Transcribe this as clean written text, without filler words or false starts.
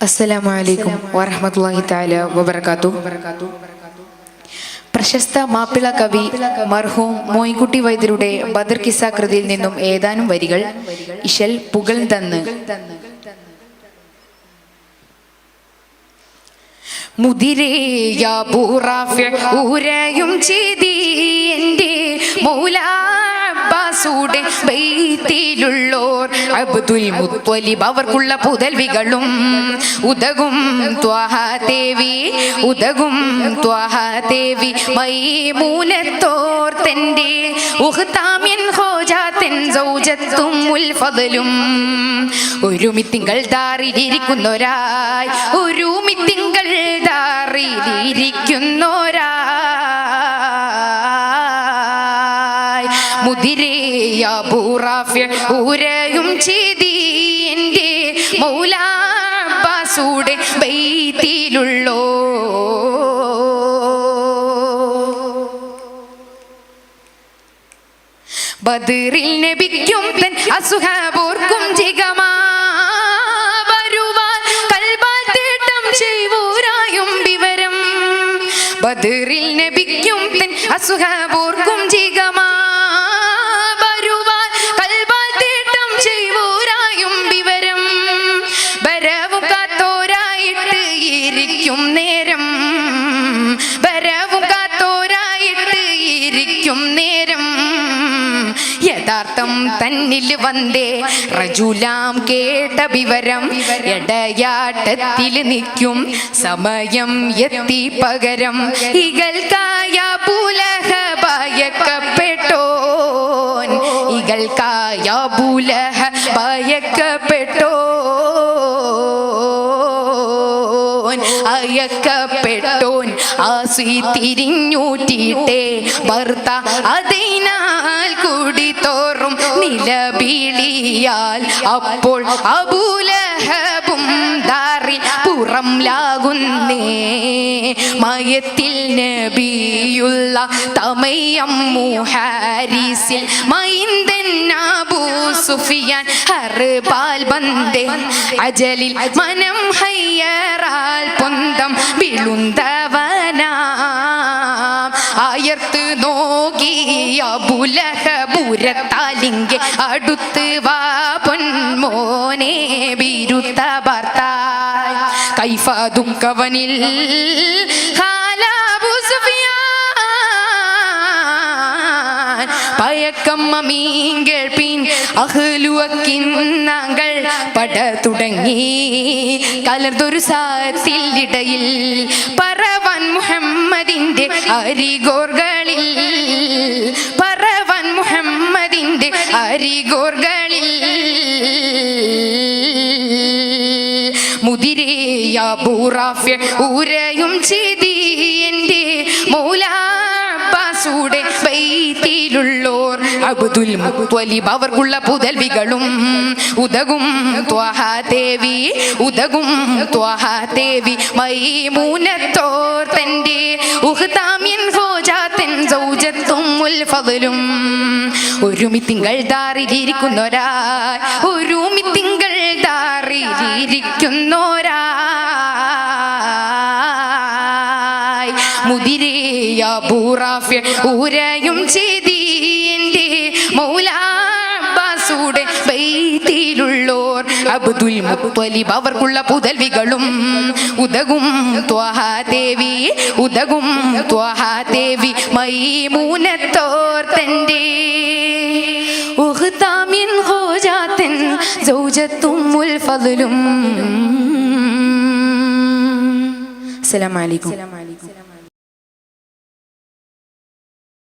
അസ്സലാമു അലൈക്കും വറഹ്മത്തുള്ളാഹി തആല വബറകാതുഹു. പ്രശസ്ത മാപ്പിള കവി മർഹൂം മോയിൻകുട്ടി വൈദ്യരുടെ ബദർ കിസ്സ കൃതിയിൽ നിന്നും ഏതാനും വരികൾ. ഇശൽ പുകഴ്ന്തന്ന്. മുദിരേയ ബൂറാഫി ഊരയും ചെയ്തി എൻ്റെ മൗലാ അബ്ബാസുടെ ബൈത്തിലുള്ളോർ അബ്ദുൽ മുത്വലിബ് അവർക്കുള്ള പുതൽവികളും ഉദകും ത്വഹ ദേവി മൈമൂനത്തോർ തൻ്റെ ഉഖ്താമിൻ ഖോജാത്തിൻ സൗജത്തും ഉൽ ഫദലും ഒരുമിത്തിങ്കൾ ദാറിലിരിക്കുന്നോരായി ഒരുമിത്തിങ്കൾ ദാറിലിരിക്കുന്നോരായി മുദിരേയ ബൂറാഫി ഊരയും ചെയ്തി എൻ്റെ മൗലാ അബ്ബാസുടെ ബൈത്തിലുള്ളോ ബദറിൽ നബിക്കും തൻ അസ്ഹാബോർക്കും ജിഗമാ വരുവാൻ കൽബാൽ തേട്ടം ചെയ്വോരായും വിവരം ബദറിൽ നബിക്കും തൻ അസ്ഹാബോർക്കും ജിഗമാ വരുവാൻ കൽബാൽ തേട്ടം ചെയ്വോരായും വിവരം ബരവും കാത്തോരായിട്ട് ഇരിക്കും നേരം ബരവും കാത്തോരായിട്ട് ഇരിക്കും നേരം യഥാർത്ഥം തന്നിൽ വന്നേ റജുലാം കേട്ട വിവരം എടയാട്ടത്തിൽ നിൽക്കും സമയം എത്തി പകരം ഇകൾക്കായ പുലഹ ഭയക്കപ്പെട്ടോൻ ഇകൾക്കായ പുലഹ ഭയക്കപ്പെട്ടോൻ അയക്കപ്പെട്ടോൻ ആസി തിരിഞ്ഞൂറ്റിട്ടേ ഭർത്ത അതിനാൽ കൂടി തോറും നിലവിളിയാൽ അപ്പോൾ അബൂലഹബും ദാറിൽ പുറം ലാകുന്നേ മയത്തിൽ നബിയുള്ള തമയം മുഹാരിസിൽ മൈന്ദൻ അബൂ സുഫിയാൻ ഹർബാൽ ബന്ദേ അജലിൽ മനം ഹയ്യറാൽ പൊന്തം വിളുന്തവനാം ആയർത്ത് നോക്കി അബൂലഹബുരത്താലിങ്കെ അടുത്ത് വാ പൊന്മോനെ ബിരുത്ത ഭർത്തായ് കൈഫ ദുഃഖവനിൽ പയക്കം അമീങ്കൾ പിൻ അഹ്ലുവക്കിന്നങ്ങൾ പട തുടങ്ങി കലർന്നൊരു സാത്തിൽ ഇടയിൽ പറവൻ മുഹമ്മദിന്റെ അരികോർകളിൽ പറവൻ മുഹമ്മദിന്റെ അരികോർകളിൽ മുദിരേയ ബൂറാഫി ഊരയും ചെയ്തി എൻ്റെ മൗലാ അബ്ബാസുടെ ബൈത്തിലുള്ളോർ അബ്ദുൽ മുത്വലിബ് അവർക്കുള്ള പുതൽവികളും ഉദകും ത്വഹ ദേവി മൈമൂനത്തോർ തൻ്റെ ഉഖ്താമിൻ ഖോജാത്തിൻ സൗജത്തും ഉൽ ഫദലും ഒരുമിത്തിങ്കൾ ദാറിലിരിക്കുന്നോരായി ഒരുമിത്തിങ്കൾ ദാറിലിരിക്കുന്നോരായി മുദിരേയ ബൂറാഫി ഊരയും ചെയ്തി എൻ്റെ മൗലാ അബ്ബാസുടെ ബൈത്തിലുള്ളോർ അബ്ദുൽ മുത്വലിബ് അവർക്കുള്ള പുതൽവികളും ഉദകും ത്വഹ ദേവി മൈമൂനത്തോർ തൻ്റെ ഉഖ്താമിൻ ഖോജാത്തിൻ സൗജത്തും ഉൽ ഫദലും. അസ്സലാമു അലൈക്കും.